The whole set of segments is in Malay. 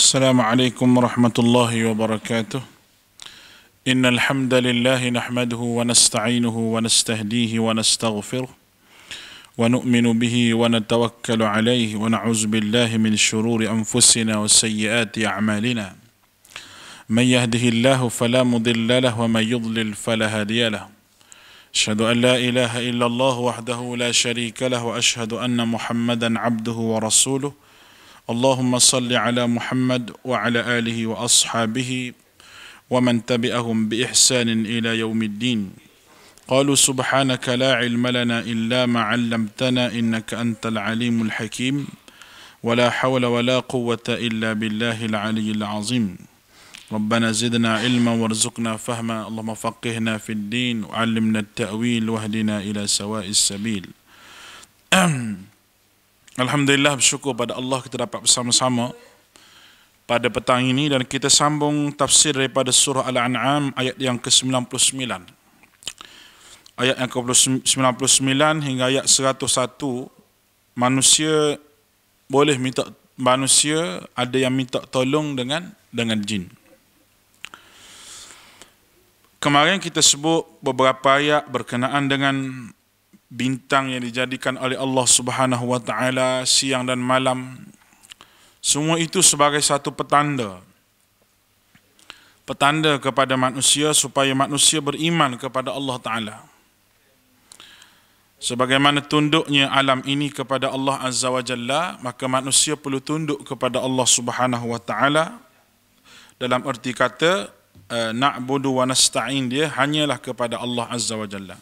السلام عليكم ورحمة الله وبركاته. إن الحمد لله نحمده ونستعينه ونستهديه ونستغفره ونؤمن به ونتوكل عليه ونعوذ بالله من شرور أنفسنا وسيئات أعمالنا. من يهده الله فلا مضل له ومن يضلل فلا هادي له. أشهد أن لا إله إلا الله وحده لا شريك له وأشهد أن محمدا عبده ورسوله. اللهم صل على محمد وعلى آله وأصحابه ومن تبعهم بإحسان إلى يوم الدين. قالوا سبحانك لا علم لنا إلا ما علمتنا إنك أنت العليم الحكيم ولا حول ولا قوة إلا بالله العلي العظيم. ربنا زدنا علما وارزقنا فهما اللهم فقهنا في الدين وعلمنا التأويل واهدنا إلى سواء السبيل. Alhamdulillah, bersyukur pada Allah kita dapat bersama-sama pada petang ini dan kita sambung tafsir daripada surah Al-An'am ayat yang ke-99. Ayat yang ke-99 hingga ayat 101, manusia boleh minta, manusia ada yang minta tolong dengan jin. Kemarin kita sebut beberapa ayat berkenaan dengan bintang yang dijadikan oleh Allah Subhanahu wa taala siang dan malam. Semua itu sebagai satu petanda kepada manusia supaya manusia beriman kepada Allah Taala. Sebagaimana tunduknya alam ini kepada Allah Azza wa Jalla, maka manusia perlu tunduk kepada Allah Subhanahu wa taala. Dalam erti kata na'budu wa nasta'in, dia hanyalah kepada Allah Azza wa Jalla.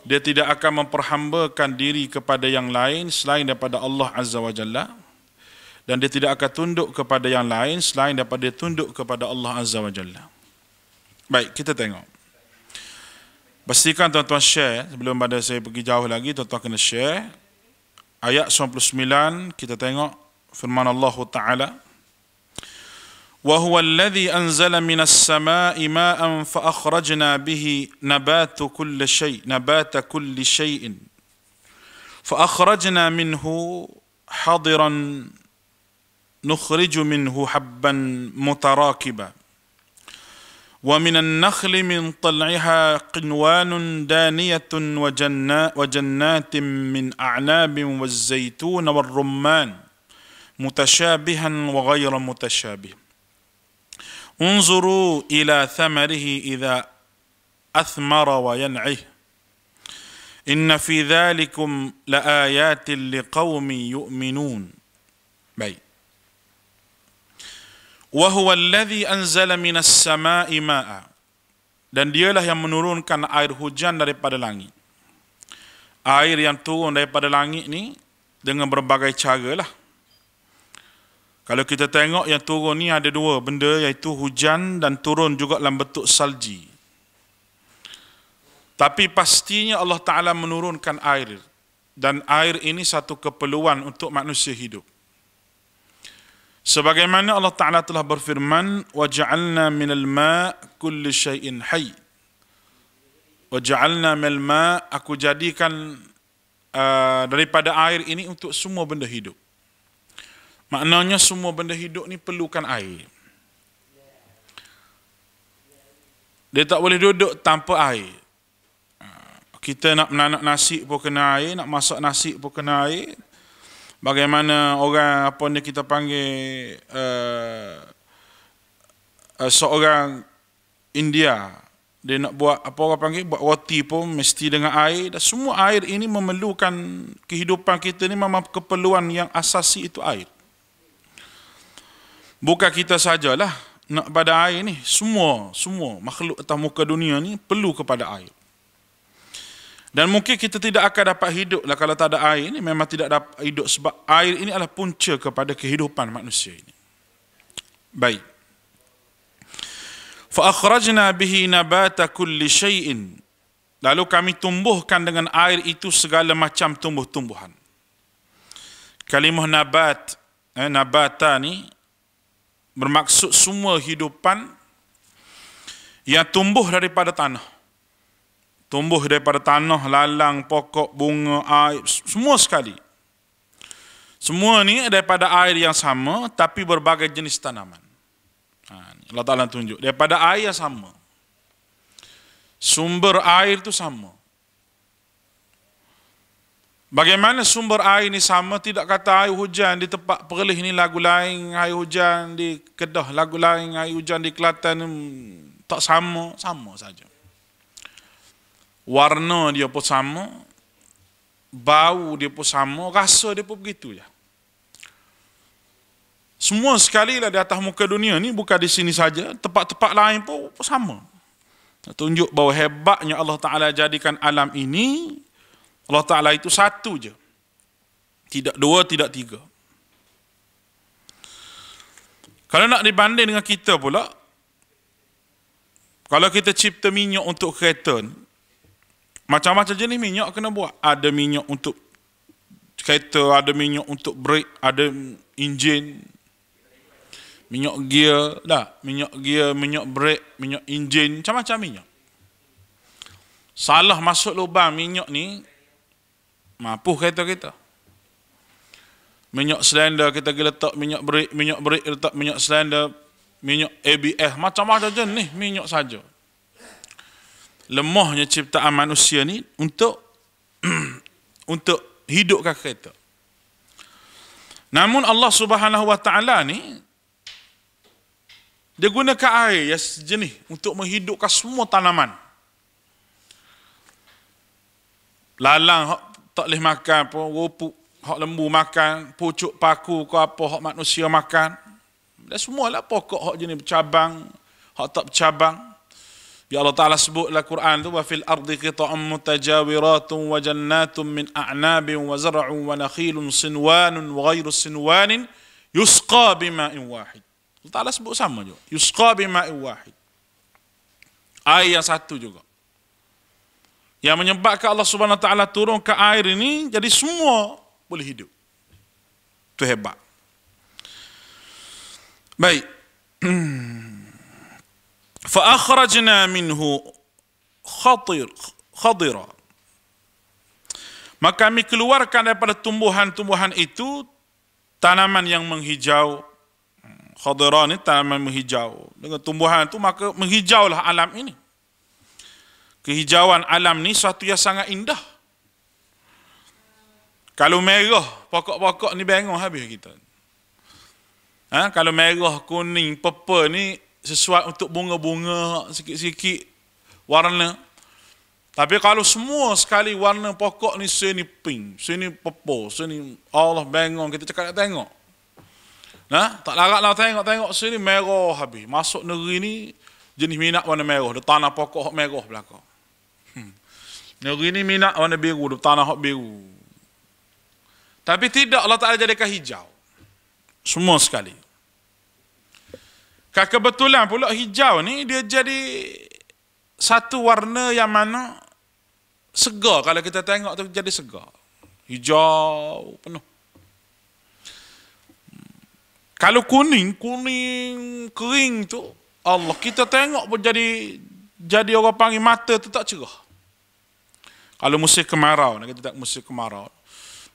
Dia tidak akan memperhambakan diri kepada yang lain selain daripada Allah Azza wa Jalla. Dan dia tidak akan tunduk kepada yang lain selain daripada dia tunduk kepada Allah Azza wa Jalla. Baik, kita tengok. Pastikan tuan-tuan share. Sebelum pada saya pergi jauh lagi, tuan-tuan kena share. Ayat 99, kita tengok firman Allah Ta'ala. وهو الذي أنزل من السماء ماء فأخرجنا به نبات كل شيء فأخرجنا منه حضرا نخرج منه حبا متراكبا ومن النخل من طلعها قنوان دانية وجنات من أعناب والزيتون والرمان متشابها وغير متشابه انظروا إلى ثمره إذا أثمر وينعه إن في ذلكم لآيات لقوم يؤمنون. Baik. وهو الذي أنزل من السماء ماء, dan dialah yang menurunkan air hujan daripada langit. Air yang turun daripada langit ni dengan berbagai cara lah. Kalau kita tengok yang turun ni ada dua benda, iaitu hujan dan turun juga dalam bentuk salji. Tapi pastinya Allah Ta'ala menurunkan air. Dan air ini satu keperluan untuk manusia hidup. Sebagaimana Allah Ta'ala telah berfirman, وَجَعَلْنَا مِنَ الْمَاءِ كُلِّ شَيْءٍ حَيٍّ. وَجَعَلْنَا مِنَ الْمَاءِ, aku jadikan daripada air ini untuk semua benda hidup. Maknanya semua benda hidup ni perlukan air. Dia tak boleh duduk tanpa air. Kita nak menanak nasi pun kena air, nak masak nasi pun kena air. Bagaimana orang apa ni kita panggil seorang India, dia nak buat apa orang panggil, buat roti pun mesti dengan air. Dan semua air ini memerlukan kehidupan kita ni, memang keperluan yang asasi itu air. Bukan kita sajalah nak pada air ni, semua makhluk atas muka dunia ni perlu kepada air. Dan mungkin kita tidak akan dapat hidup lah kalau tak ada air ni, memang tidak dapat hidup, sebab air ini adalah punca kepada kehidupan manusia ini. Baik. Fa akhrajna bihi nabata kulli shay'in, lalu kami tumbuhkan dengan air itu segala macam tumbuh-tumbuhan. Kalimah nabat, nabata ni bermaksud semua hidupan yang tumbuh daripada tanah. Tumbuh daripada tanah, lalang, pokok, bunga, air, semua sekali. Semua ni daripada air yang sama tapi berbagai jenis tanaman. Allah Ta'ala tunjuk. Daripada air yang sama. Sumber air itu sama. Bagaimana sumber air ni sama? Tidak kata air hujan di tempat Perlis ni lagu lain, air hujan di Kedah lagu lain, air hujan di Kelantan tak sama, sama saja. Warna dia pun sama, bau dia pun sama, rasa dia pun begitu je. Semua sekali lah di atas muka dunia ni, bukan di sini saja, tempat-tempat lain pun sama. Tunjuk bahawa hebatnya Allah Ta'ala jadikan alam ini, Allah Ta'ala itu satu je. Tidak dua, tidak tiga. Kalau nak dibanding dengan kita pula, kalau kita cipta minyak untuk kereta ni, macam-macam jenis minyak kena buat. Ada minyak untuk kereta, ada minyak untuk brake, ada enjin, minyak gear, minyak gear, minyak brake, minyak enjin, macam-macam minyak. Salah masuk lubang minyak ni, mapuh kereta kita. Minyak silinder kita pergi letak minyak brake letak minyak silinder, minyak ABS, macam-macam jenis minyak saja. Lemahnya ciptaan manusia ni untuk untuk hidupkan kereta. Namun Allah Subhanahu Wa Taala ni dia gunakan air yang sejenis untuk menghidupkan semua tanaman. Lalang hak tak boleh makan apa, rupuk hak lembu makan, pucuk paku ke apa hak manusia makan. Dan semualah pokok hak jenis bercabang, hak tak bercabang. Ya Allah Ta'ala sebut dalam Quran tu, wa fil ardi qita'un mutajawiratun wa jannatun min a'nabin wa zar'un wa nakhilun sinwanun wa ghairu sinwanin yusqa bima'in wahid. Allah Ta'ala sebut sama juga. Yusqa bima'in wahid. Air yang satu juga. Yang menyebabkan Allah Subhanahu Wa Ta'ala turunkan air ini, jadi semua boleh hidup. Itu hebat. Baik. فأخرجنا منه خضرا. Maka kami keluarkan daripada tumbuhan-tumbuhan itu tanaman yang menghijau. Khadira ni tanaman menghijau. Dengan tumbuhan itu maka menghijaulah alam ini. Kehijauan alam ni suatu yang sangat indah. Kalau merah, pokok-pokok ni bengong habis kita. Kalau merah, kuning, purple ni sesuai untuk bunga-bunga sikit-sikit warna. Tapi kalau semua sekali warna pokok ni, sini pink, sini purple, sini Allah bengong, kita cakap nak tengok. Tak larat nak tengok sini merah habis. Masuk negeri ni jenis minat warna merah, dia tanah pokok hak merah belakang. Negeri ni minat warna biru, dia tanah hak biru. Tapi tidak, Allah Ta'ala jadikan hijau. Semua sekali. Kebetulan pula hijau ni dia jadi satu warna yang mana segar. Kalau kita tengok tu jadi segar. Hijau penuh. Kalau kuning kering tu, Allah, kita tengok pun jadi orang panggil mata tu tak cerah. Kalau musim kemarau, kita tak musim kemarau.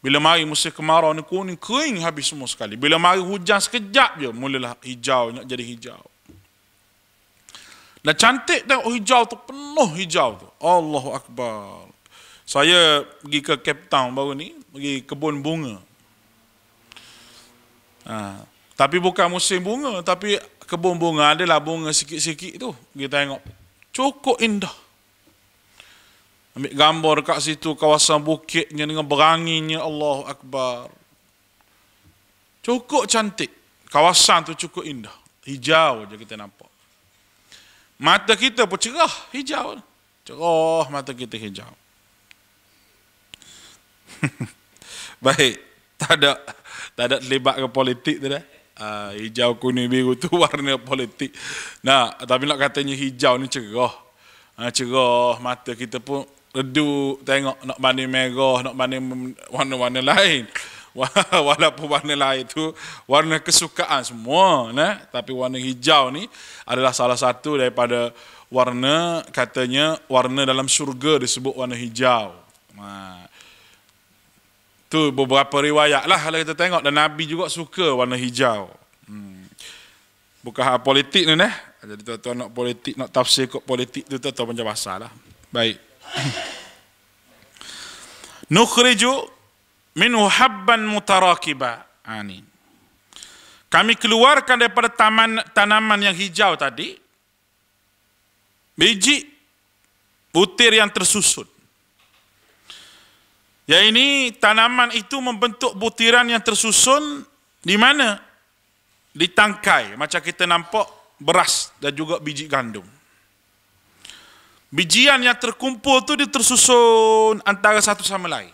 Bila mari musim kemarau ni kuning kering habis semua sekali. Bila mari hujan sekejap je mulalah hijau nak jadi hijau. Dan cantik tengok hijau tu, penuh hijau tu. Allahu Akbar. Saya pergi ke Cape Town baru ni, pergi kebun bunga. Tapi bukan musim bunga, tapi kebun bunga adalah bunga sikit-sikit tu. Kita tengok. Cukup indah. Ambil gambar dekat situ, kawasan bukitnya dengan beranginnya, Allahu Akbar. Cukup cantik. Kawasan tu cukup indah. Hijau je kita nampak. Mata kita pun cerah, hijau. Cerah mata kita hijau. Baik, tak ada terlibat ke politik tu dah. Hijau, kuning, biru tu warna politik. Tapi nak katanya hijau ni cerah. Cerah, mata kita pun reduk tengok, nak banding merah, nak banding warna-warna lain. Walaupun warna lain tu warna kesukaan semua, tapi warna hijau ni adalah salah satu daripada warna, katanya warna dalam syurga disebut warna hijau. Tu beberapa riwayat lah kalau kita tengok, dan Nabi juga suka warna hijau. Bukan hal politik ni nah. Jadi tuan-tuan nak politik, nak tafsir kod politik tu tuan-tuan macam bahasa lah. Baik. Nukhriju minhu habban mutarakiba. Ni. Kami keluarkan daripada tanaman yang hijau tadi biji butir yang tersusun. Ya, ini tanaman itu membentuk butiran yang tersusun di mana? Di tangkai, macam kita nampak beras dan juga biji gandum. Bijian yang terkumpul tu dia tersusun antara satu sama lain.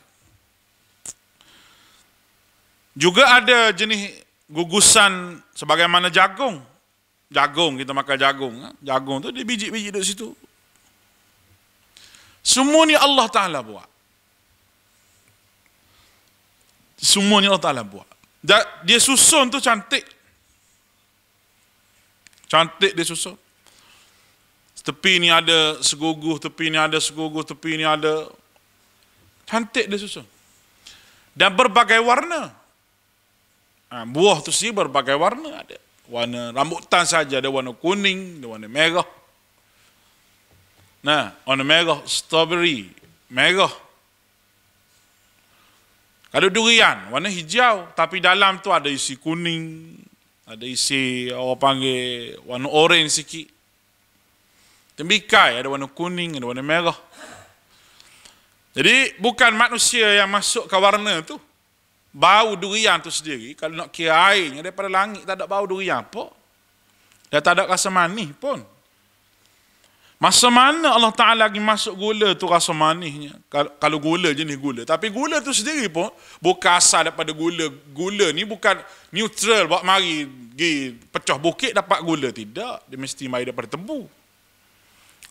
Juga ada jenis gugusan sebagaimana jagung. Jagung, kita makan jagung. Jagung tu dia biji-biji di situ. Semua ni Allah Ta'ala buat. Semuanya Allah Ta'ala buat. Dia susun tu cantik. Cantik dia susun. Tepi ni ada seguguh, tepi ni ada seguguh, tepi ni ada. Cantik dia susun. Dan berbagai warna. Buah tu sih berbagai warna ada. Warna rambutan saja ada warna kuning, ada warna merah. Nah, warna merah, strawberry, merah. Kalau durian, warna hijau, tapi dalam tu ada isi kuning, ada isi orang panggil warna orange sikit. Tembikai ada warna kuning, ada warna merah. Jadi bukan manusia yang masuk ke warna tu. Bau durian tu sendiri, kalau nak kira airnya daripada langit, tak ada bau durian pun. Dan tak ada rasa manis pun. Masa mana Allah Ta'ala lagi masuk gula tu rasa manisnya? Kalau gula jenis gula. Tapi gula tu sendiri pun bukan asal daripada gula. Gula ni bukan neutral buat mari pergi pecah bukit dapat gula. Tidak. Dia mesti mari daripada tebu.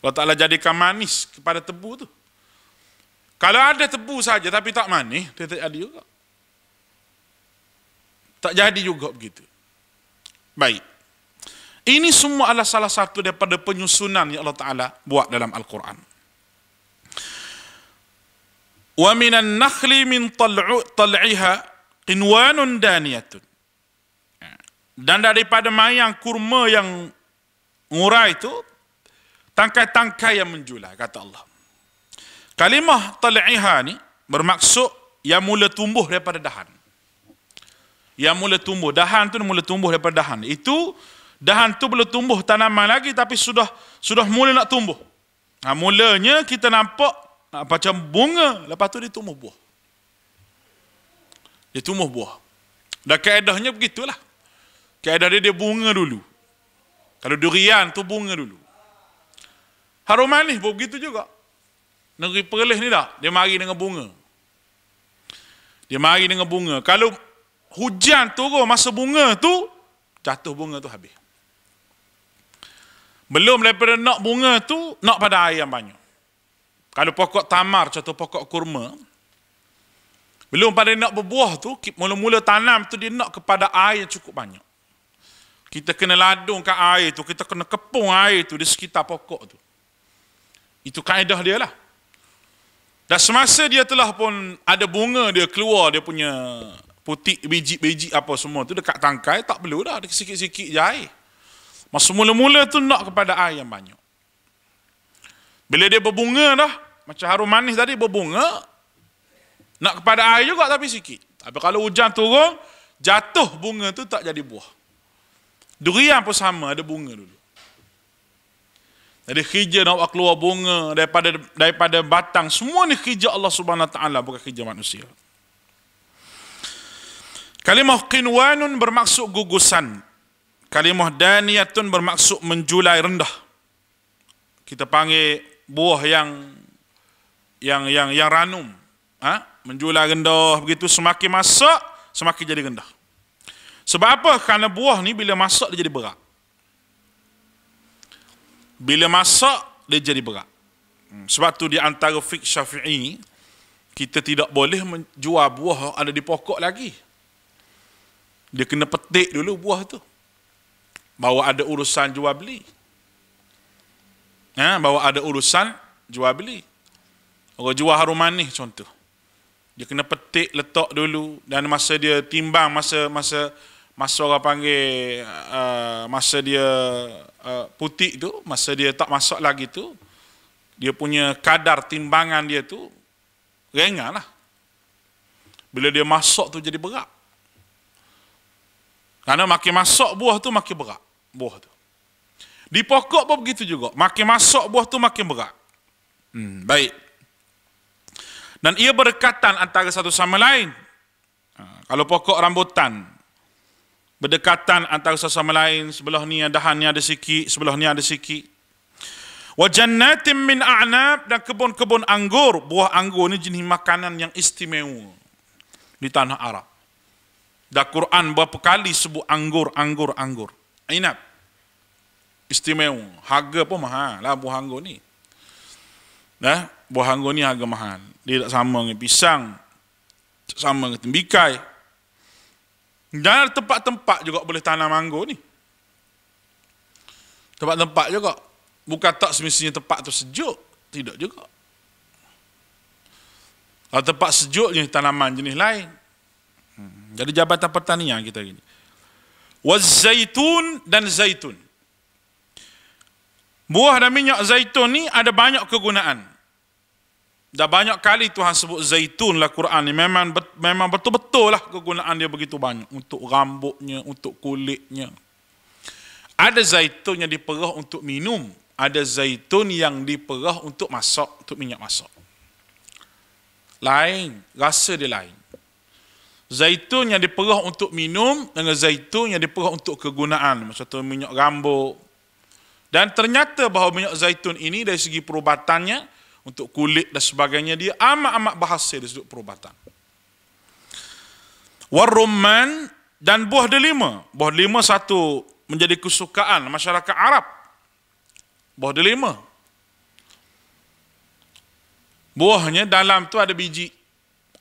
Allah Ta'ala jadikan manis kepada tebu tu. Kalau ada tebu saja tapi tak manis, dia tak jadi juga. Tak jadi juga begitu. Baik. Ini semua adalah salah satu daripada penyusunan yang Allah Ta'ala buat dalam Al-Quran. Wa minan nakhli min tal'iha qinwanun daniyatun. Dan daripada mayang kurma yang ngurai itu, tangkai-tangkai yang menjulang, kata Allah. Kalimah tal'iha ni bermaksud yang mula tumbuh daripada dahan. Yang mula tumbuh, dahan tu mula tumbuh daripada dahan. Itu dahan tu belum tumbuh tanaman lagi tapi sudah mula nak tumbuh. Mulanya kita nampak macam bunga, lepas tu dia tumbuh buah. Dia tumbuh buah. Dan kaedahnya begitulah. Kaedah dia bunga dulu. Kalau durian tu bunga dulu. Harum manis pun begitu juga. Negeri Perlis ni tak, dia mari dengan bunga. Dia mari dengan bunga. Kalau hujan turun masa bunga tu, jatuh bunga tu habis. Belum daripada nak bunga tu, nak pada air yang banyak. Kalau pokok tamar, contoh pokok kurma, belum pada nak berbuah tu, mula-mula tanam tu dia nak kepada air yang cukup banyak. Kita kena ladungkan air tu, kita kena kepung air tu di sekitar pokok tu. Itu kaedah dia lah. Dan semasa dia telah pun ada bunga dia keluar, dia punya putih, biji-biji apa semua tu dekat tangkai, tak perlu dah, ada sikit-sikit je air. Masa mula-mula tu nak kepada air yang banyak. Bila dia berbunga dah, macam harum manis tadi berbunga, nak kepada air juga tapi sikit. Tapi kalau hujan turun, jatuh bunga tu tak jadi buah. Durian pun sama, ada bunga dulu. Jadi kerja nak keluar bunga daripada batang, semua ni kerja Allah Subhanahu Wa Taala, bukan kerja manusia. Kalimah qinwanun bermaksud gugusan. Kalimah daniyatun bermaksud menjulai rendah. Kita panggil buah yang ranum. Menjulai rendah begitu, semakin masak semakin jadi rendah. Sebab apa? Kerana buah ni bila masak dia jadi berat. Bila masak dia jadi berat. Sebab tu di antara fiqh Syafi'i, kita tidak boleh menjual buah ada di pokok lagi. Dia kena petik dulu buah tu. Bawa ada urusan jual beli. Bawa ada urusan jual beli. Orang jual harum manis contoh. Dia kena petik, letak dulu, dan masa dia timbang, masa orang panggil masa dia putih tu, masa dia tak masak lagi tu, dia punya kadar timbangan dia tu ringan lah. Bila dia masak tu jadi berat. Karena makin masak buah tu makin berat. Buah tu. Di pokok pun begitu juga. Makin masak buah tu makin berat. Baik. Dan ia berdekatan antara satu sama lain. Kalau pokok rambutan, berdekatan antara satu sama lain, sebelah ni dahan ni ada sikit, sebelah ni ada sikit. Wa jannatin min a'nab, dan kebun-kebun anggur. Buah anggur ni jenis makanan yang istimewa di tanah Arab. Dan Quran berapa kali sebut anggur. Inap. Istimewa. Harga pun mahal lah buah anggur ni. Buah anggur ni harga mahal. Dia tak sama dengan pisang, tak sama dengan tembikai. Dan tempat-tempat juga boleh tanam anggur ni. Tempat-tempat juga. Bukan tak semestinya tempat tu sejuk. Tidak juga. Kalau tempat sejuk jenis tanaman jenis lain. Jadi Jabatan Pertanian kita gini. Waz-zaitun dan zaitun. Buah dan minyak zaitun ni ada banyak kegunaan. Dah banyak kali Tuhan sebut zaitun lah Quran ni. Memang betul-betul lah kegunaan dia begitu banyak. Untuk rambutnya, untuk kulitnya. Ada zaitun yang diperah untuk minum. Ada zaitun yang diperah untuk masak, untuk minyak masak. Lain, rasa dia lain. Zaitun yang diperah untuk minum dengan zaitun yang diperah untuk kegunaan. Maksudnya minyak rambut. Dan ternyata bahawa minyak zaitun ini dari segi perubatannya, untuk kulit dan sebagainya, dia amat-amat berhasil dari sudut perubatan. Warumman dan buah delima. Buah delima satu menjadi kesukaan masyarakat Arab. Buah delima. Buahnya dalam tu ada biji.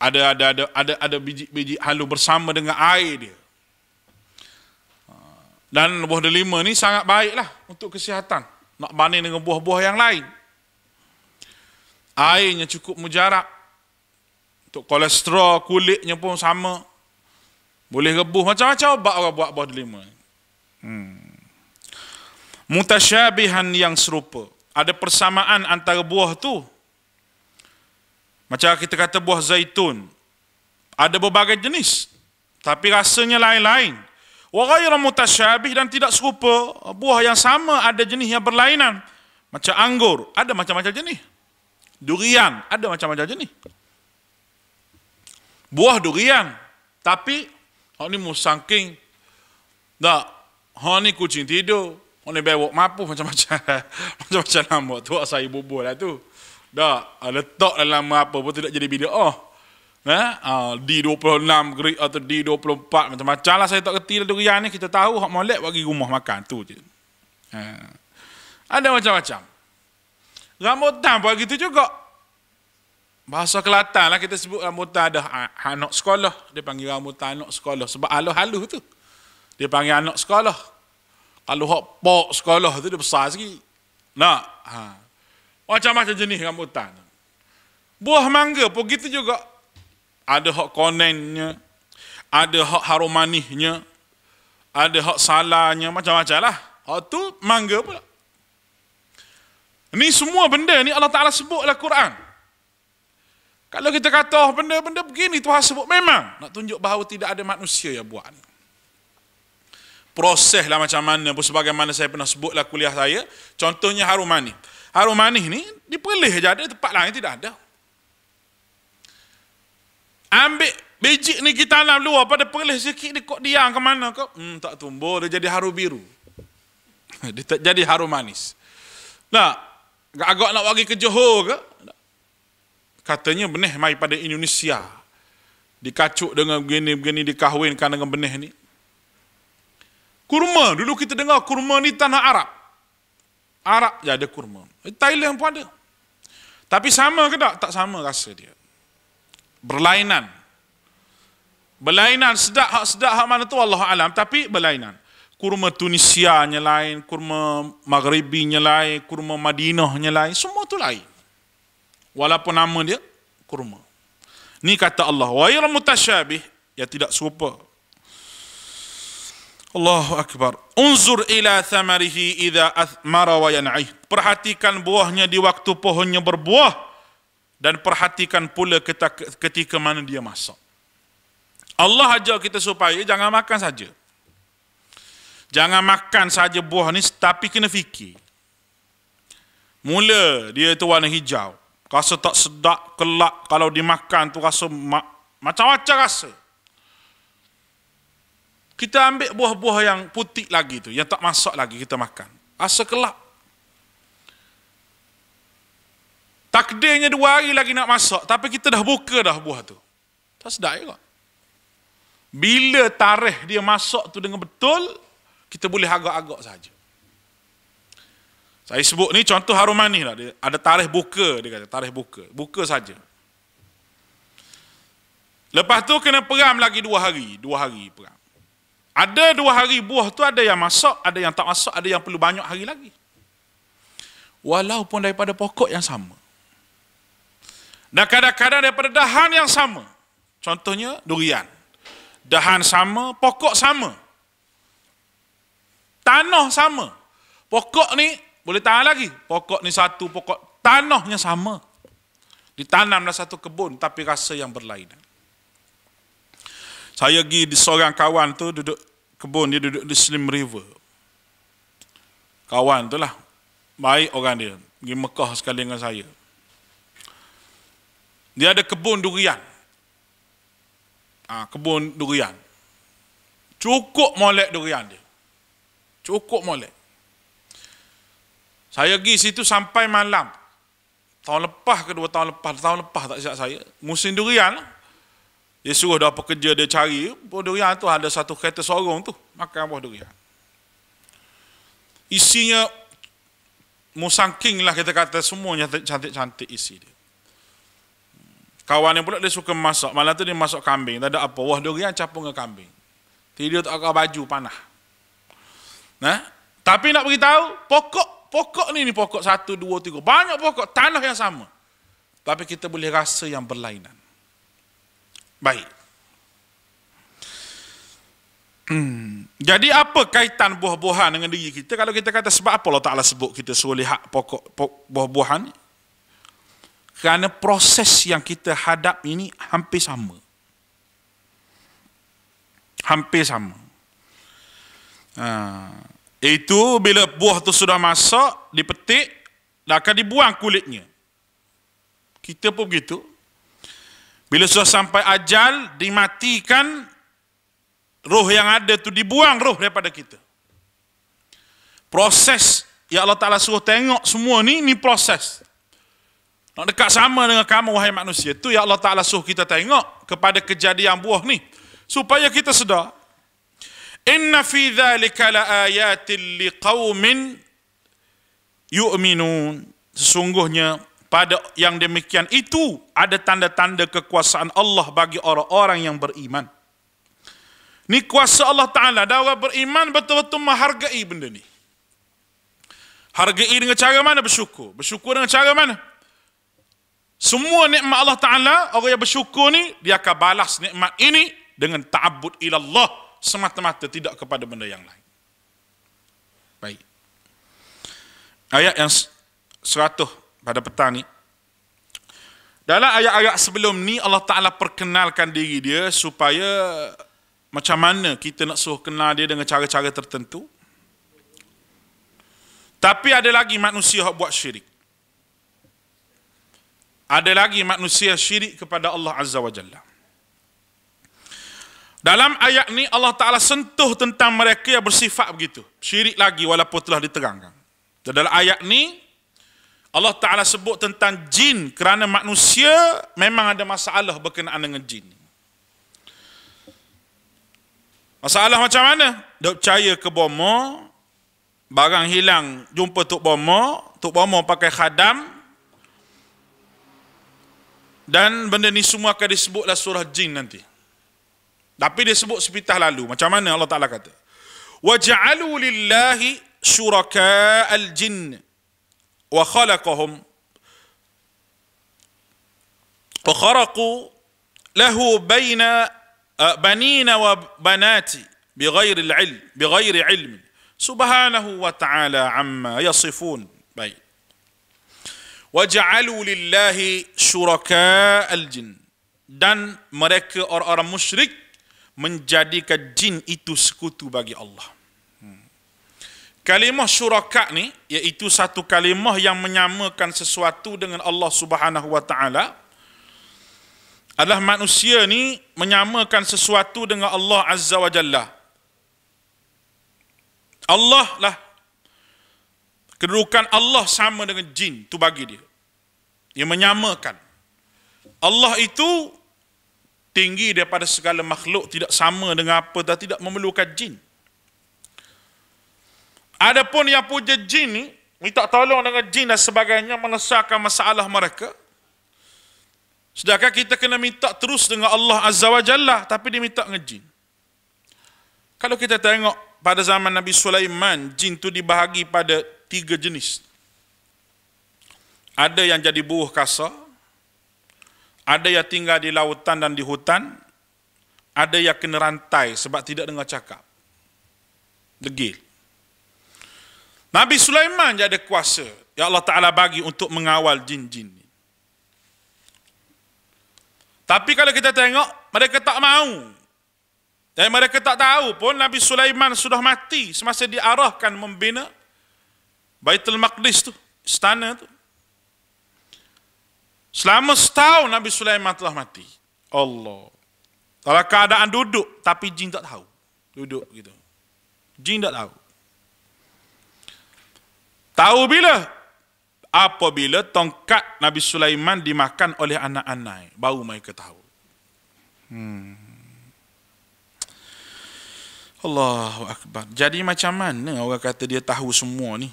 Ada biji-biji halu bersama dengan air dia. Dan buah delima ni sangat baiklah untuk kesihatan. Nak banding dengan buah-buah yang lain. Airnya cukup mujarab. Untuk kolesterol, kulitnya pun sama. Boleh rebuh macam-macam ubat orang buat buah delima. Mutasyabihan yang serupa. Ada persamaan antara buah tu. Macam kita kata buah zaitun. Ada berbagai jenis. Tapi rasanya lain-lain. Wa ghairu mutasyabih, dan tidak serupa. Buah yang sama ada jenis yang berlainan. Macam anggur, ada macam-macam jenis. Durian, ada macam-macam jenis. Buah durian. Tapi, hak ni musangking. Tak, hak ni kucing tidur. Hak ni bewok mapu macam-macam. Macam-macam nama tu, saya bubur lah tu. Tak, letak dalam apa pun tidak jadi bid'ah. D26 grade atau D24 macam-macam lah. Saya tak kerti lah durian ni. Kita tahu hak molek bagi rumah makan tu je. Ada macam-macam. Rambutan pun gitu juga. Bahasa Kelantan lah kita sebut rambutan. Ada anak sekolah. Dia panggil rambutan anak sekolah. Sebab halus-halus tu. Dia panggil anak sekolah. Kalau hak pok sekolah tu dia besar sikit. Nak? Macam-macam jenis rambutan. Buah mangga pun gitu juga. Ada hak konennya. Ada hak harum manisnya. Ada hak salahnya. Macam-macam lah. Hak tu mangga pula. Ni semua benda ni Allah Ta'ala sebut dalam Quran. Kalau kita kata benda-benda begini Tuhan sebut, memang nak tunjuk bahawa tidak ada manusia yang buat ni. Proses lah macam mana pun, sebagaimana saya pernah sebut dalam kuliah saya. Contohnya harum manis. Harum manis ni dipelih je, ada tempat lain tidak ada. Ambil biji ni kita tanam luar, pada pelih sikit dia kok diam ke mana kok? Tak tumbuh, dia jadi harum biru. Dia tak jadi harum manis. Nah, agak nak bagi ke Johor ke? Katanya benih mai pada Indonesia. Dikacuk dengan begini-begini, dikahwinkan dengan benih ni. Kurma, dulu kita dengar kurma ni tanah Arab. Arab je ada kurma. Thailand pun ada. Tapi sama ke tak? Tak sama rasa dia. Berlainan. Berlainan, sedap hak mana tu Allah alam, tapi berlainan. Kurma Tunisianya lain, kurma Maghribinya lain, kurma Madinahnya lain, semua tu lain. Walaupun nama dia kurma. Ni kata Allah, ghairu mutasyabih, yang tidak serupa. Allahu akbar. Unzur ila thamarihi idza athmara wa yan'ih. Perhatikan buahnya di waktu pohonnya berbuah, dan perhatikan pula ketika mana dia masak. Allah ajar kita supaya jangan makan saja. Jangan makan saja buah ni, tapi kena fikir. Mula dia tu warna hijau, rasa tak sedap, kelak, kalau dimakan tu rasa macam-macam rasa. Kita ambil buah-buah yang putih lagi tu, yang tak masak lagi, kita makan, rasa kelak. Takdirnya 2 hari lagi nak masak, tapi kita dah buka dah buah tu, tak sedap juga. Bila tarikh dia masak tu dengan betul, kita boleh agak-agak saja. Saya sebut ni contoh harum manis lah. Dia ada tarikh buka, dia kata tarikh buka. Buka saja. Lepas tu kena peram lagi 2 hari. 2 hari peram. Ada 2 hari buah tu ada yang masak, ada yang tak masak, ada yang perlu banyak hari lagi. Walaupun daripada pokok yang sama. Dan kadang-kadang daripada dahan yang sama. Contohnya durian. Dahan sama, pokok sama. Tanah sama. Pokok ni boleh tahan lagi. Pokok ni satu pokok, tanahnya sama. Ditanam dalam satu kebun, tapi rasa yang berlainan. Saya pergi di seorang kawan tu, duduk kebun, dia duduk di Slim River. Kawan tu lah, baik orang dia. Pergi Mekah sekali dengan saya. Dia ada kebun durian. Kebun durian. Cukup molek durian dia. Cukup molek. Saya pergi situ sampai malam. Tahun lepas ke 2 tahun lepas tak silap saya. Musim durian lah. Dia suruh dah pekerja dia cari. Buah durian tu ada satu kereta sorong tu. Makan buah durian. Isinya musangking lah kita kata, semuanya cantik-cantik isi dia. Kawan yang pula dia suka masak. Malam tu dia masak kambing. Tak ada apa. Buah durian campur dengan kambing. Tidur tak pakai baju panah. Tapi nak beritahu, pokok ni pokok 1, 2, 3. Banyak pokok, tanah yang sama. Tapi kita boleh rasa yang berlainan. Baik. Jadi apa kaitan buah-buahan dengan diri kita? Kalau kita kata sebab apa Allah Ta'ala sebut kita suruh lihat pokok buah-buahan ni? Kerana proses yang kita hadap ini hampir sama. Hampir sama. Itu bila buah tu sudah masak, dipetik, dan akan dibuang kulitnya. Kita pun begitu. Bila sudah sampai ajal, dimatikan, roh yang ada tu dibuang roh daripada kita. Proses yang Allah Ta'ala suruh tengok semua ni proses. Nak dekat sama dengan kamu, wahai manusia. Itu yang Allah Ta'ala suruh kita tengok kepada kejadian buah ni. Supaya kita sedar. Inna fi dhalika la ayatin liqaumin yu'minun. Sesungguhnya pada yang demikian itu ada tanda-tanda kekuasaan Allah bagi orang-orang yang beriman. Ni kuasa Allah Ta'ala. Dan orang beriman betul-betul menghargai benda ni. Hargai dengan cara mana? Bersyukur. Bersyukur dengan cara mana? Semua nikmat Allah Ta'ala, orang yang bersyukur ni, dia akan balas nikmat ini dengan ta'abbud ilallah, semata-mata, tidak kepada benda yang lain. Baik. Ayat yang 100 pada petang ni. Dalam ayat-ayat sebelum ni, Allah Ta'ala perkenalkan diri dia supaya macam mana kita nak suruh kenal dia dengan cara-cara tertentu. Tapi ada lagi manusia yang buat syirik. Ada lagi manusia syirik kepada Allah Azza wa Jalla. Dalam ayat ni Allah Ta'ala sentuh tentang mereka yang bersifat begitu. Syirik lagi walaupun telah diterangkan. Dalam ayat ni Allah Ta'ala sebut tentang jin kerana manusia memang ada masalah berkenaan dengan jin. Masalah macam mana? Dia percaya ke bomo, barang hilang jumpa Tok Bomo pakai khadam. Dan benda ni semua akan disebutlah surah jin nanti. Tapi dia sebut sepitah lalu. Macam mana Allah Ta'ala kata? وَجَعَلُوا لِلَّهِ شُرَكَاءَ الْجِنِّ وَخَلَقَهُمْ وَخَرَقُوا lahu baina banina wa banati bighairi ilm subhanahu wa ta'ala amma yasifun. Baik. Waja'alu lillahi syuraka al-jin, dan mereka orang-orang musyrik menjadikan jin itu sekutu bagi Allah. Kalimah syuraka ni iaitu satu kalimah yang menyamakan sesuatu dengan Allah Subhanahu wa taala. Adalah manusia ni menyamakan sesuatu dengan Allah Azza wa Jalla. Allah lah, kedudukan Allah sama dengan jin tu bagi dia. Dia menyamakan. Allah itu tinggi daripada segala makhluk, tidak sama dengan apa dan tidak memerlukan jin. Adapun yang puja jin ni, minta tolong dengan jin dan sebagainya, menyelesaikan masalah mereka. Sedangkan kita kena minta terus dengan Allah Azza wa Jalla, tapi dia minta dengan jin. Kalau kita tengok pada zaman Nabi Sulaiman, jin tu dibahagi pada 3 jenis. Ada yang jadi buruh kasar, ada yang tinggal di lautan dan di hutan, ada yang kena rantai sebab tidak dengar cakap, degil. Nabi Sulaiman je ada kuasa yang Allah Ta'ala bagi untuk mengawal jin-jin ni. Tapi kalau kita tengok, mereka tak mau. Dan mereka tak tahu pun Nabi Sulaiman sudah mati semasa diarahkan membina Baitul Maqdis tu, istana tu. Selama setahun Nabi Sulaiman telah mati. Allah. Dalam keadaan duduk, tapi jin tak tahu. Duduk gitu. Jin tak tahu. Tahu bila? Apabila tongkat Nabi Sulaiman dimakan oleh anak-anak, baru mereka tahu. Allahu Akbar. Jadi macam mana orang kata dia tahu semua ni?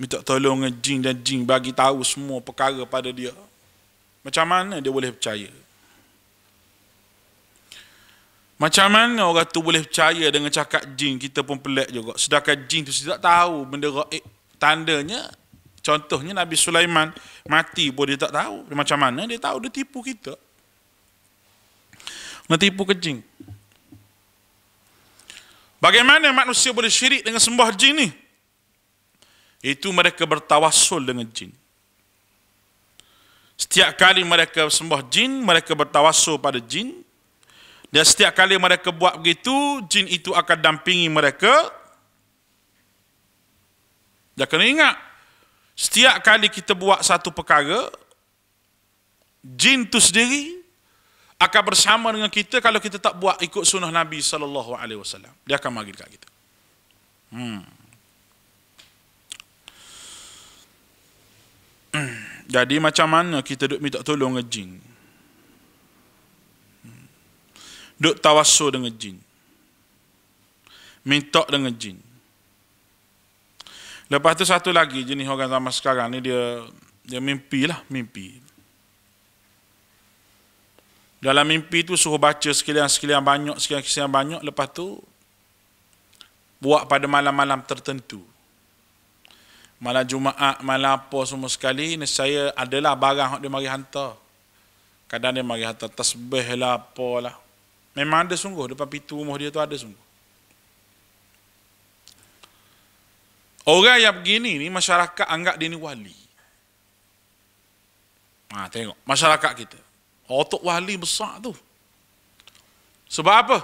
Minta tolong jin dan jin bagi tahu semua perkara pada dia. Macam mana dia boleh percaya? Macam mana orang tu boleh percaya dengan cakap jin? Kita pun pelik juga. Sedangkan jin tu tidak tahu benda gaib. Tandanya, contohnya Nabi Sulaiman mati pun dia tak tahu. Macam mana dia tahu? Dia tipu kita. Dia tipu ke jin. Bagaimana manusia boleh syirik dengan sembah jin ni? Itu mereka bertawassul dengan jin. Setiap kali mereka sembah jin, mereka bertawassul pada jin. Dan setiap kali mereka buat begitu, jin itu akan dampingi mereka. Dan kena ingat, setiap kali kita buat satu perkara, jin itu sendiri akan bersama dengan kita kalau kita tak buat ikut sunnah Nabi SAW. Dia akan mari dekat kita. Jadi macam mana kita duk minta tolong dengan jin? Duk tawassul dengan jin. Minta dengan jin. Lepas tu satu lagi jenis orang zaman sekarang ni, dia mimpi lah, mimpi. Dalam mimpi tu suruh baca sekian banyak, sekian banyak, lepas tu buat pada malam-malam tertentu. Malam Jumaat, malam apa semua sekali, saya adalah barang yang dia mari hantar. Kadang dia mari hantar tasbih lah, apalah. Memang ada sungguh, depan pintu rumah dia tu ada sungguh. Orang yang begini ni, masyarakat anggap dia ni wali. Tengok, masyarakat kita. Otak wali besar tu. Sebab apa?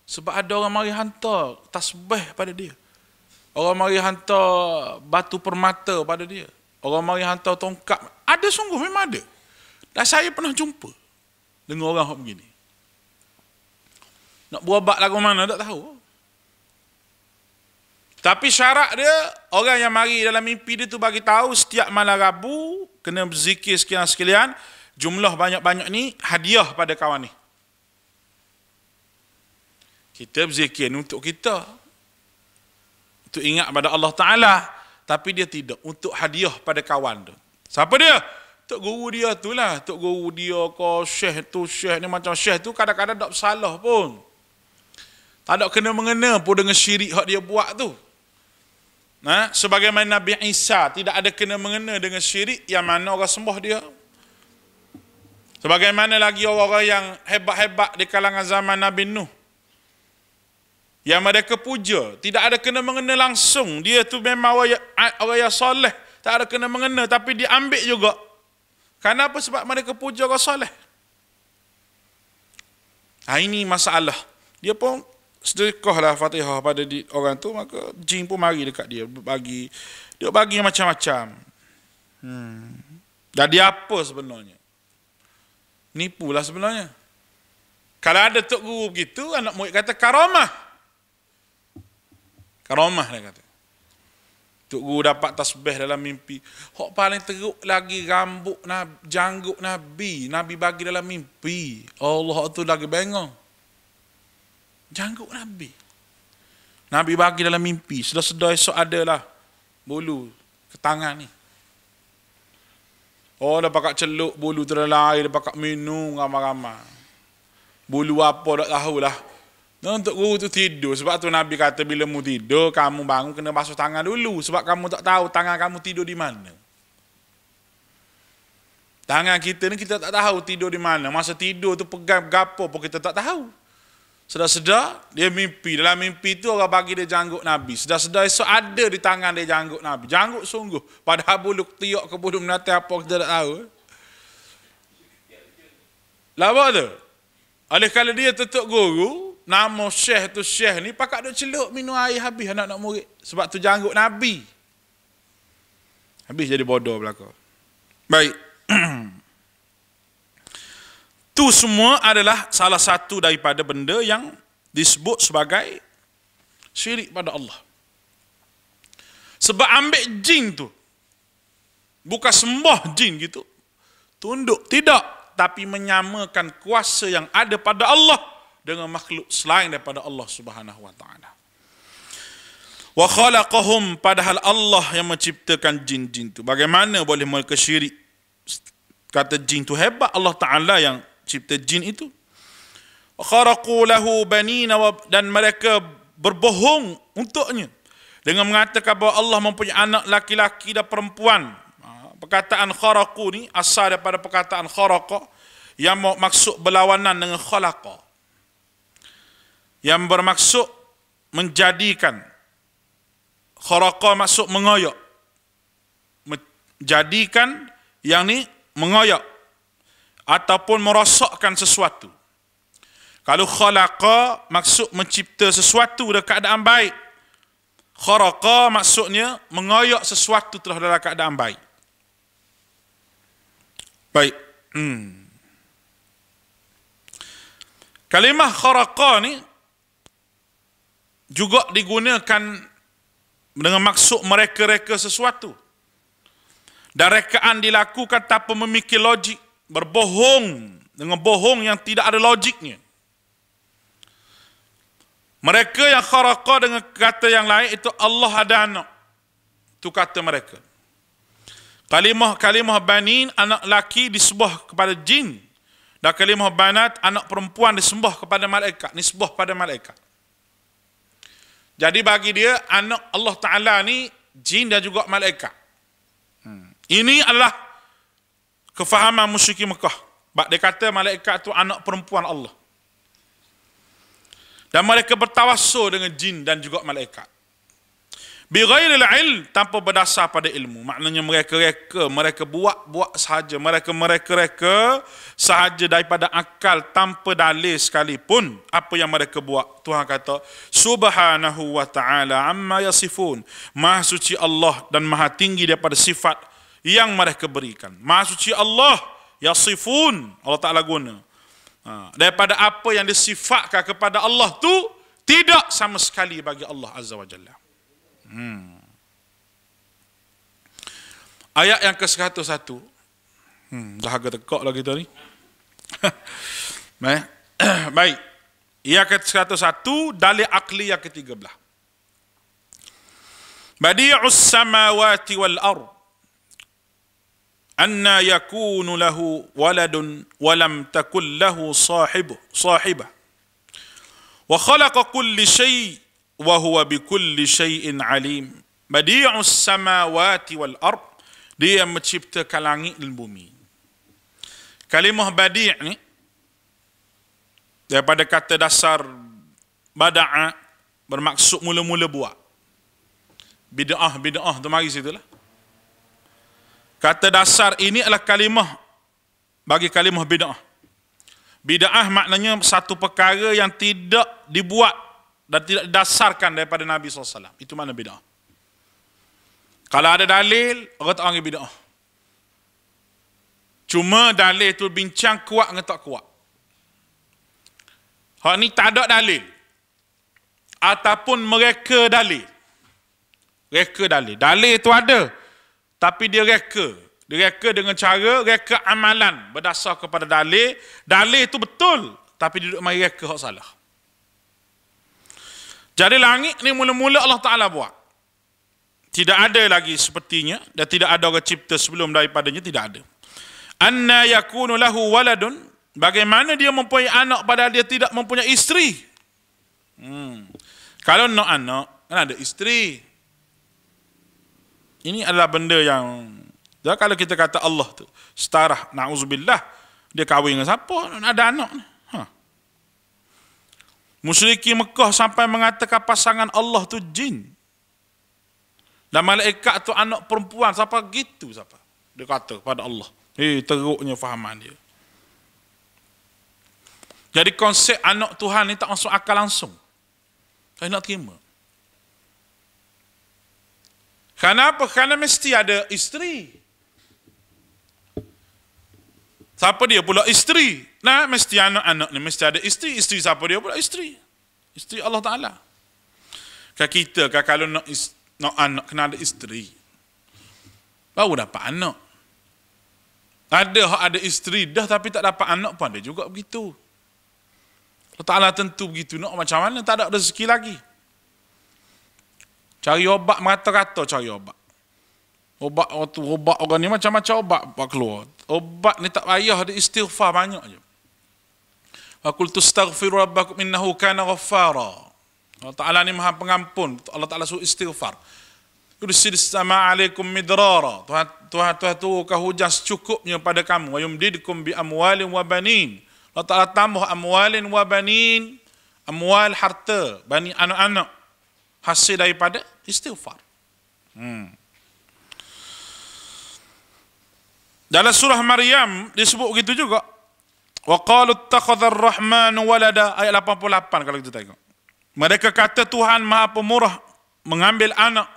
Sebab ada orang mari hantar tasbih pada dia. Orang mari hantar batu permata pada dia. Orang mari hantar tongkat. Ada sungguh, memang ada. Dan saya pernah jumpa dengan orang yang begini. Nak berobat lagu mana, tak tahu. Tapi syarat dia, orang yang mari dalam mimpi dia tu bagi tahu setiap malam Rabu kena berzikir sekian-sekalian, jumlah banyak-banyak ni hadiah pada kawan ni. Kita berzikir ni untuk kita, untuk ingat pada Allah Ta'ala, tapi dia tidak, untuk hadiah pada kawan tu. Siapa dia? Tok guru dia tu lah. Tok guru dia ke syekh tu, syekh ni macam syekh tu kadang-kadang tak bersalah pun. Tak ada kena-mengena pun dengan syirik yang dia buat tu. Sebagaimana Nabi Isa tidak ada kena-mengena dengan syirik yang mana orang sembah dia. Sebagaimana lagi orang-orang yang hebat-hebat di kalangan zaman Nabi Nuh, yang mereka puja, tidak ada kena-mengena langsung. Dia tu memang orang yang soleh, tak ada kena-mengena, tapi dia ambil juga. Kenapa? Sebab mereka puja orang soleh. Ini masalah. Dia pun sedekahlah Fatihah pada orang tu, maka jin pun mari dekat dia, dia bagi macam-macam. Jadi apa sebenarnya? Nipulah sebenarnya. Kalau ada tok guru begitu, anak murid kata karamah. Karamah dia kata. Tok guru dapat tasbih dalam mimpi. Hak paling teruk lagi rambut janggut Nabi bagi dalam mimpi. Allah tu lagi bengong. Janggut Nabi bagi dalam mimpi. Sedar-sedar esok adalah bulu ke tangan ni. Oh, dah pakat celuk bulu tu dalam air, dah pakat minum ramai-ramai. Bulu apa tak tahulah. Untuk guru tu tidur. Sebab tu Nabi kata bila mu tidur, kamu bangun kena basuh tangan dulu. Sebab kamu tak tahu tangan kamu tidur di mana. Tangan kita ni kita tak tahu tidur di mana. Masa tidur tu pegang gapo pun kita tak tahu. Sedar-sedar dia mimpi. Dalam mimpi tu orang bagi dia janggut Nabi. Sedar-sedar esok ada di tangan dia janggut Nabi. Janggut sungguh. Padahal bulu tiok ke bulu menata apa kita tak tahu. Lama tu. Oleh kalau dia tutup guru, nama syekh tu syekh ni pakat duk celup minum air habis anak-anak murid. Sebab tu janggut Nabi. Habis jadi bodoh belaka. Baik. Itu semua adalah salah satu daripada benda yang disebut sebagai syirik pada Allah. Sebab ambil jin tu, bukan sembah jin gitu, tunduk, tidak, tapi menyamakan kuasa yang ada pada Allah dengan makhluk selain daripada Allah Subhanahu wa taala. Wa khalaqahum, padahal Allah yang menciptakan jin-jin tu. Bagaimana boleh mereka syirik? Kata jin tu hebat, Allah Taala yang cipta jin itu. Kharaqu lahu banina, dan mereka berbohong untuknya dengan mengatakan bahawa Allah mempunyai anak laki-laki dan perempuan. Perkataan kharaqu ni asal daripada perkataan kharaqa yang maksud berlawanan dengan khalaqa, yang bermaksud menjadikan. Kharaqa maksud mengoyak, menjadikan, yang ni mengoyak ataupun merosakkan sesuatu. Kalau khalaqa maksud mencipta sesuatu dalam keadaan baik. Kharaqa maksudnya mengoyak sesuatu telah dalam keadaan baik. Baik. Kalimah kharaqa ni juga digunakan dengan maksud mereka-reka sesuatu. Dan rekaan dilakukan tanpa memikir logik. Berbohong dengan bohong yang tidak ada logiknya. Mereka yang kharaqa dengan kata yang lain itu Allah ada anak. Itu kata mereka. Kalimah banin, anak laki disembah kepada jin. Dan kalimah banat, anak perempuan disembah kepada malaikat, nisbah pada malaikat. Jadi bagi dia anak Allah Taala ni jin dan juga malaikat. Ini adalah kefahaman musyrikin Mekah. Dia kata malaikat itu anak perempuan Allah. Dan mereka bertawassul dengan jin dan juga malaikat. Bighairil ilm, tanpa berdasar pada ilmu. Maknanya mereka buat sahaja. Mereka sahaja daripada akal tanpa dalil sekalipun. Apa yang mereka buat. Tuhan kata, Subhanahu wa ta'ala amma yasifun. Maha suci Allah dan maha tinggi daripada sifat yang mereka berikan. Maha suci Allah, yasifun, Allah Ta'ala guna. Daripada apa yang disifatkan kepada Allah tu tidak sama sekali bagi Allah Azza wa Jalla. Ayat yang ke-101. Dah agak tekak lah kita ni. Baik. Ayat ke-101, dalil akli yang ke-13. Badi'us samawati wal ard. Anna yakunu lahu waladun walam takul lahu sahibah. Wa khalaqa kulli syai' wa huwa bikulli syai'in alim. Badi'us samawati wal ard. Dia yang menciptakan langit dan bumi. Kalimah badi' ni daripada kata dasar bada'a, bermaksud mula-mula buat. Bid'ah tu mari situlah. Kata dasar ini adalah kalimah bagi kalimah bid'ah. Bid'ah maknanya satu perkara yang tidak dibuat dan tidak didasarkan daripada Nabi SAW. Itu makna bid'ah. Kalau ada dalil, orang tak panggil bid'ah. Cuma dalil tu bincang kuat dengan tak kuat. Hak ni tak ada dalil. Ataupun mereka dalil. Reka dalil. Dalil tu ada. Tapi dia reka. Dia reka dengan cara reka amalan. Berdasar kepada dalil. Dalil tu betul. Tapi dia duduk mari reka hak salah. Jadi langit ni mula-mula Allah Ta'ala buat. Tidak ada lagi sepertinya. Dan tidak ada orang cipta sebelum daripadanya. Tidak ada. Anna yakunu lahu waladun. Bagaimana dia mempunyai anak padahal dia tidak mempunyai isteri? Kalau nak anak, kan ada isteri. Ini adalah benda yang, kalau kita kata Allah tu setarah, na'udzubillah, dia kahwin dengan siapa? Ada anak ni. Musyriki Mekah sampai mengatakan pasangan Allah tu jin. Dan malaikat tu anak perempuan. Siapa gitu? Siapa? Dia kata pada Allah. Teruknya fahaman dia. Jadi konsep anak Tuhan ni tak masuk akal langsung. Saya nak terima. Kenapa? Kerana mesti ada isteri. Siapa dia pula isteri? Nah, mesti anak-anak ni mesti ada isteri. Isteri siapa dia pula? Isteri. Isteri Allah Ta'ala. Kita kalau nak anak kena ada isteri. Baru dapat anak. Ada isteri dah tapi tak dapat anak pun ada juga begitu. Allah Ta'ala tentu begitu. Nak macam mana? Tak ada rezeki lagi. Cari obat merata-rata cari obat. Obat orang ni macam-macam obat keluar. Obat ni tak payah, ada istighfar banyak je. Wa qul tastaghfiru rabbakum innahu kana ghaffara. Allah Ta'ala ni Maha Pengampun. Allah Ta'ala suruh istighfar. Yursil sama alaikum midrara. Tuhan turunkan hujan secukupnya pada kamu. Wa yumdidkum bi amwalin wa banin. Allah Ta'ala tambah amwalin wa banin. Amwal harta, bani anak-anak. Hasil daripada istighfar. Dalam surah Maryam disebut begitu juga. Wa qalu ittakhadha ar-rahmanu walada, ayat 88 kalau kita tengok. Mereka kata Tuhan Maha Pemurah mengambil anak.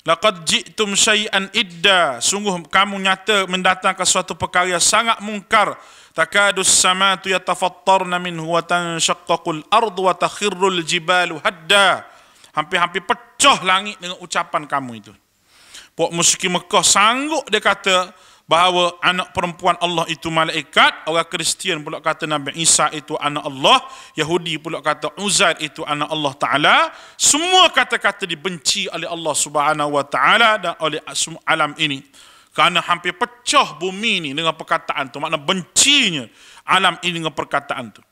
Laqad ji'tum syai'an idda, sungguh kamu nyata mendatangkan suatu perkara yang sangat mungkar. Takadus samatu yatafattarna minhu wa tanshaqqaqul ardu wa takhirrul jibalu hadda. Hampir-hampir pecah langit dengan ucapan kamu itu. Puak musyrik Mekah sanggup dia kata bahawa anak perempuan Allah itu malaikat. Orang Kristian pula kata Nabi Isa itu anak Allah. Yahudi pula kata Uzair itu anak Allah Ta'ala. Semua kata-kata dibenci oleh Allah Subhanahu Wa Ta'ala dan oleh alam ini. Kerana hampir pecah bumi ini dengan perkataan itu. Makna bencinya alam ini dengan perkataan itu.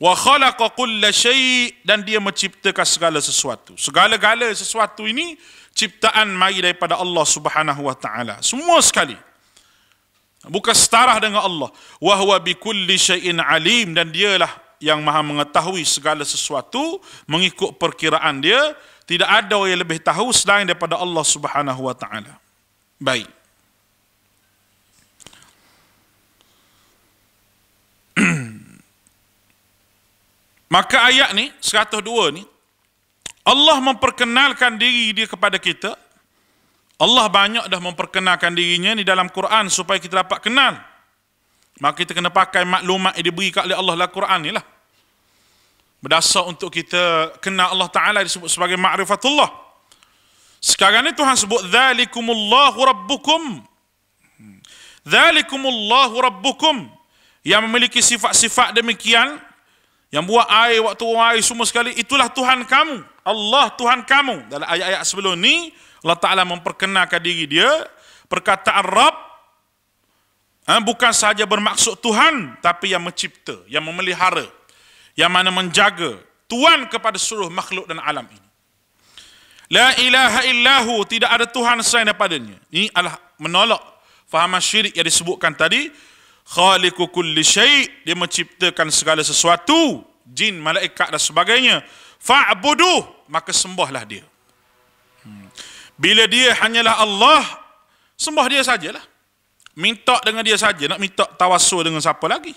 Wa khalaqa kulla syai', dan dia menciptakan segala sesuatu. Segala-gala sesuatu ini ciptaan mari daripada Allah Subhanahu Wa Ta'ala. Semua sekali. Bukan setara dengan Allah. Wa huwa bikulli syai'in alim, dan dialah yang Maha mengetahui segala sesuatu mengikut perkiraan dia. Tidak ada yang lebih tahu selain daripada Allah Subhanahu Wa Ta'ala. Baik. Maka ayat ni 102 ni Allah memperkenalkan diri dia kepada kita. Allah banyak dah memperkenalkan dirinya ni dalam Quran supaya kita dapat kenal. Maka kita kena pakai maklumat yang diberi oleh Allah dalam Quran ni lah. Berdasar untuk kita kenal Allah Ta'ala disebut sebagai ma'rifatullah. Sekarang ni Tuhan sebut dzalikumullahu rabbukum. Dzalikumullahu rabbukum, yang memiliki sifat-sifat demikian, yang buat air, waktu air semua sekali, itulah Tuhan kamu. Allah Tuhan kamu. Dalam ayat-ayat sebelum ni Allah Ta'ala memperkenalkan diri dia. Perkataan Rabb bukan sahaja bermaksud Tuhan, tapi yang mencipta, yang memelihara, yang mana menjaga, Tuhan kepada seluruh makhluk dan alam ini. La ilaha illahu, tidak ada Tuhan selain daripadanya. Ini adalah menolak fahaman syirik yang disebutkan tadi. khaliqu kulli syai', dia menciptakan segala sesuatu, jin, malaikat dan sebagainya. Fa'buduh, maka sembahlah dia. Bila dia hanyalah Allah, sembah dia sajalah. Minta dengan dia saja, nak minta tawassul dengan siapa lagi?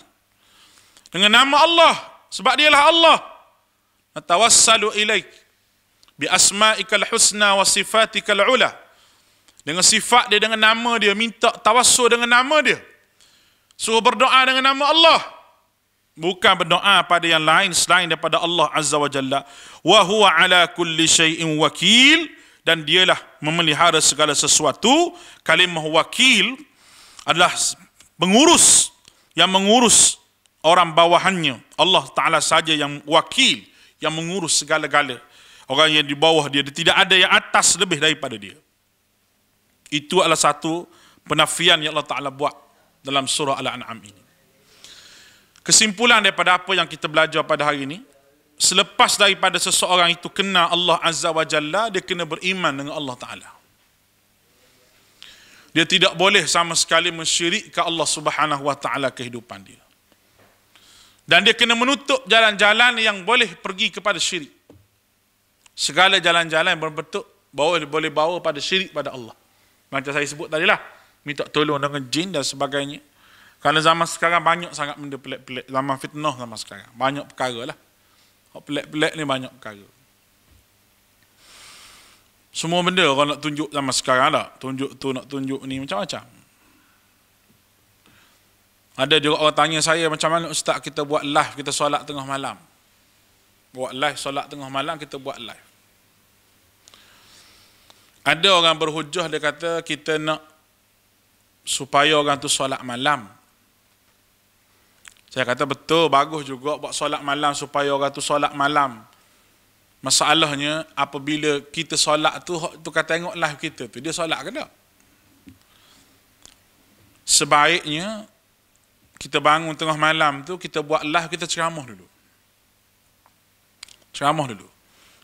Dengan nama Allah, sebab dialah Allah. Natawassalu ilaik bi asma'ikal husna wa sifatikal ula. Dengan sifat dia, dengan nama dia, minta tawassul dengan nama dia. Suruh berdoa dengan nama Allah. Bukan berdoa pada yang lain selain daripada Allah Azza wa Jalla. Wa huwa ala kulli syai'in wakil, dan dialah memelihara segala sesuatu. Kalimah wakil adalah pengurus, yang mengurus orang bawahannya. Allah Ta'ala saja yang wakil, yang mengurus segala-gala. Orang yang di bawah dia, tidak ada yang atas lebih daripada dia. Itu adalah satu penafian yang Allah Ta'ala buat dalam surah Al-An'am ini. Kesimpulan daripada apa yang kita belajar pada hari ini, selepas daripada seseorang itu kenal Allah Azza wa Jalla, dia kena beriman dengan Allah Ta'ala. Dia tidak boleh sama sekali mensyirikkan Allah Subhanahu wa Ta'ala kehidupan dia. Dan dia kena menutup jalan-jalan yang boleh pergi kepada syirik. Segala jalan-jalan yang berbentuk boleh bawa pada syirik pada Allah. Macam saya sebut tadilah, minta tolong dengan jin dan sebagainya. Kerana zaman sekarang banyak sangat benda pelik-pelik. Zaman fitnah zaman sekarang. Banyak perkara lah. Pelik-pelik ni banyak perkara. Semua benda orang nak tunjuk zaman sekarang lah. Tunjuk tu, nak tunjuk ni, macam-macam. Ada juga orang tanya saya, macam mana ustaz kita buat live, kita solat tengah malam. Buat live, solat tengah malam, kita buat live. Ada orang berhujah, dia kata kita nak supaya orang tu solat malam. Saya kata betul, bagus juga buat solat malam supaya orang tu solat malam. Masalahnya apabila kita solat tu kata tengok live kita tu, dia solat ke tak? Sebaiknya kita bangun tengah malam tu, kita buat live, kita ceramah dulu. Ceramah dulu.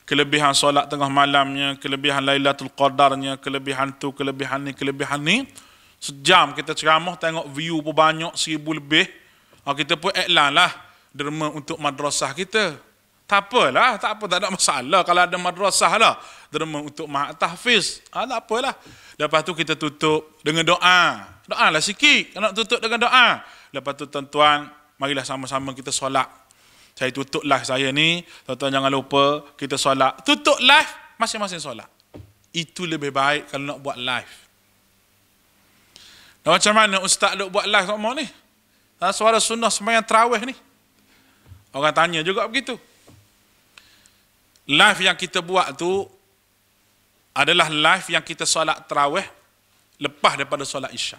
Kelebihan solat tengah malamnya, kelebihan Lailatul Qadarnya, kelebihan tu, kelebihan ni. Sejam kita ceramah, tengok view pun banyak, 1000 lebih. Kita pun iklan lah derma untuk madrasah kita. Tak apalah, tak ada masalah kalau ada madrasah lah. Derma untuk Mahat Tahfiz. Tak apalah. Lepas tu kita tutup dengan doa. Doa lah sikit. Nak tutup dengan doa. Lepas tu tuan-tuan, marilah sama-sama kita solat. Saya tutup live saya ni. Tuan-tuan jangan lupa kita solat. Tutup live, masing-masing solat. Itu lebih baik kalau nak buat live. Dan macam mana ustaz nak buat live sama ni? Suara sunnah sembahyang tarawih ni. Orang tanya juga begitu. Live yang kita buat tu adalah live yang kita solat tarawih lepas daripada solat isyak.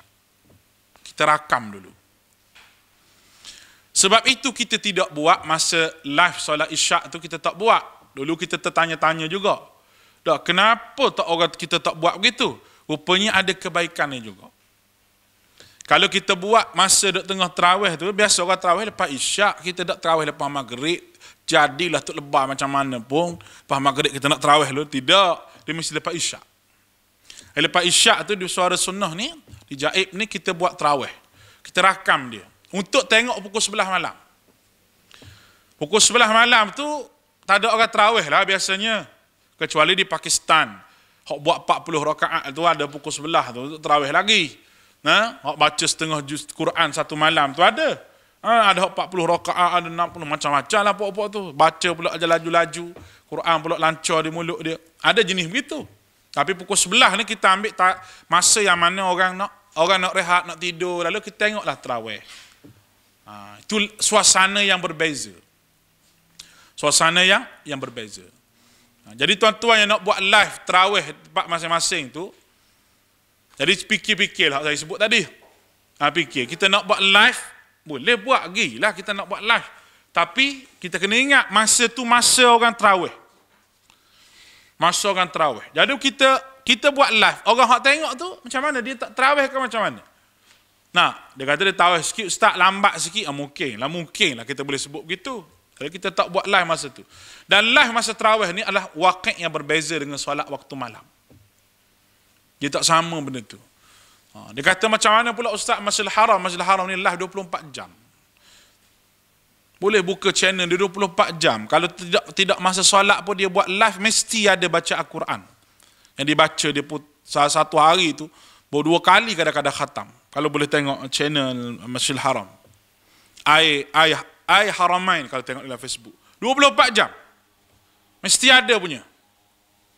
Kita rakam dulu. Sebab itu kita tidak buat masa live solat isyak tu, kita tak buat. Dulu kita tertanya-tanya juga. Dah, kenapa tak orang kita tak buat begitu? Rupanya ada kebaikannya juga. Kalau kita buat masa duk tengah tarawih tu, biasa orang tarawih lepas isyak, kita tak tarawih lepas maghrib. Jadilah tu lebar macam mana pun, lepas maghrib kita nak tarawih dulu, tidak. Dia mesti lepas isyak. Lepas isyak tu di suara sunnah ni, di Jaib ni kita buat tarawih. Kita rakam dia untuk tengok pukul 11 malam. Pukul 11 malam tu tak ada orang tarawih lah biasanya, kecuali di Pakistan. Hok buat 40 rakaat tu ada pukul 11 tu untuk tarawih lagi. Hok baca setengah juz Quran satu malam tu ada. Ada 40 rakaat, ada 60, macam-macam lah pokok-pokok tu. Baca pula aja laju-laju, Quran pula lancar di mulut dia. Ada jenis begitu. Tapi pukul 11 ni kita ambil masa yang mana orang nak rehat, nak tidur, lalu kita tengoklah tarawih. Itu suasana yang berbeza. Suasana yang berbeza. Jadi tuan-tuan yang nak buat live tarawih tempat masing-masing tu, jadi fikir-fikirlah saya sebut tadi. Fikir, kita nak buat live, boleh buat lagi lah kita nak buat live. Tapi kita kena ingat masa tu masa orang tarawih. Masa orang tarawih. Jadi kita buat live. Orang hak tengok tu macam mana? Dia tak tarawih ke macam mana? Nah, dia kata dia tarawih sikit, ustaz lambat sikit. Mungkin lah kita boleh sebut begitu. Kalau kita tak buat live masa tu. Dan live masa tarawih ni adalah waqi' yang berbeza dengan solat waktu malam. Dia tak sama benda tu. Dia kata macam mana pula Ustaz Masjidil Haram ni live 24 jam. Boleh buka channel dia 24 jam. Kalau tidak masa solat pun dia buat live, mesti ada baca Al-Quran. Yang dibaca dia pun satu hari tu baru 2 kali kadang-kadang khatam. Kalau boleh tengok channel Masjidil Haram. Ai Haramain kalau tengok dalam Facebook. 24 jam. Mesti ada punya.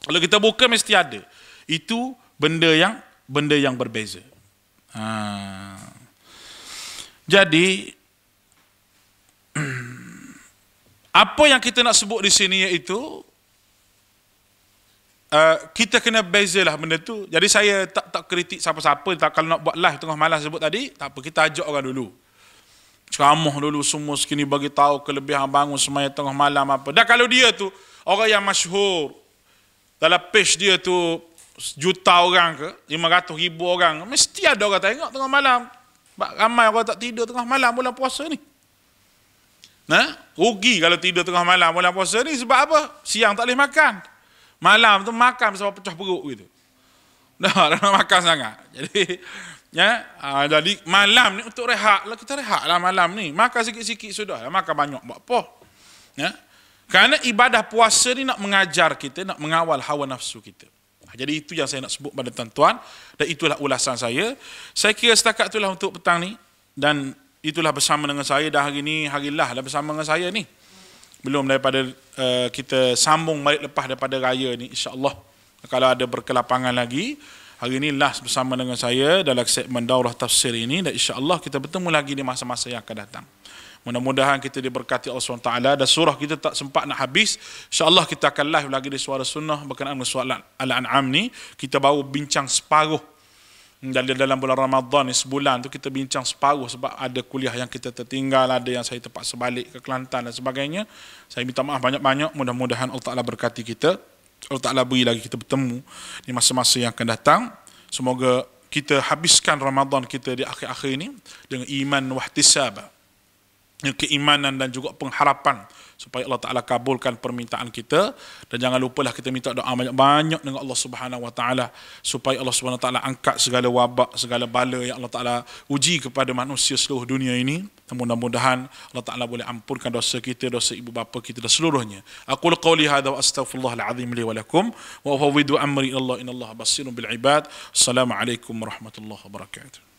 Kalau kita buka mesti ada. Itu benda yang berbeza. Jadi apa yang kita nak sebut di sini iaitu kita kena bezalah benda tu. Jadi saya tak kritik siapa-siapa. Kalau nak buat live tengah malam sebut tadi, tak apa, kita ajak orang dulu. Ceramah dulu semua sekini, bagi tahu kelebihan bangun semaya tengah malam apa. Dan kalau dia tu orang yang masyhur, dalam page dia tu juta orang ke 500,000 orang, mesti ada orang tengok tengah malam. Ramai orang tak tidur tengah malam bulan puasa ni. Rugi kalau tidur tengah malam bulan puasa ni. Sebab apa? Siang tak boleh makan, malam tu makan sebab pecah perut gitu. Dah nak makan sangat. Jadi jadi malam ni untuk rehat lah, kita rehat lah malam ni. Makan sikit-sikit sudah lah, makan banyak buat apa. Kerana ibadah puasa ni nak mengajar kita, nak mengawal hawa nafsu kita. Jadi itu yang saya nak sebut pada tuan-tuan, dan itulah ulasan saya. Saya kira setakat itulah untuk petang ni, dan itulah bersama dengan saya dah hari ni, harilah dah bersama dengan saya ni. Belum daripada kita sambung balik lepas daripada raya ni, insya-Allah. Kalau ada berkelapangan lagi, hari ini last bersama dengan saya dalam segmen Daurah Tafsir ini, dan insya-Allah kita bertemu lagi di masa-masa yang akan datang. Mudah-mudahan kita diberkati Allah SWT, dan surah kita tak sempat nak habis. InsyaAllah kita akan live lagi di Suara Sunnah berkenaan dengan surah Al-An'am ni. Kita baru bincang separuh. Dalam bulan Ramadan ni, sebulan tu kita bincang separuh sebab ada kuliah yang kita tertinggal, ada yang saya terpaksa balik ke Kelantan dan sebagainya. Saya minta maaf banyak-banyak. Mudah-mudahan Allah Ta'ala berkati kita. Allah Ta'ala beri lagi kita bertemu di masa-masa yang akan datang. Semoga kita habiskan Ramadan kita di akhir-akhir ini dengan iman wahtisab, keimanan dan juga pengharapan supaya Allah Ta'ala kabulkan permintaan kita. Dan jangan lupalah kita minta doa banyak-banyak dengan Allah Subhanahu Wa Ta'ala supaya Allah Subhanahu Wa Ta'ala angkat segala wabak, segala bala yang Allah Ta'ala uji kepada manusia seluruh dunia ini. Mudah-mudahan Allah Ta'ala boleh ampunkan dosa kita, dosa ibu bapa kita dan seluruhnya. Aqul qawli hadha wa astaghfirullahal azim li wa lakum wa ufawwidu amri ila Allah, innallaha basirun bil ibad. Assalamualaikum warahmatullahi wabarakatuh.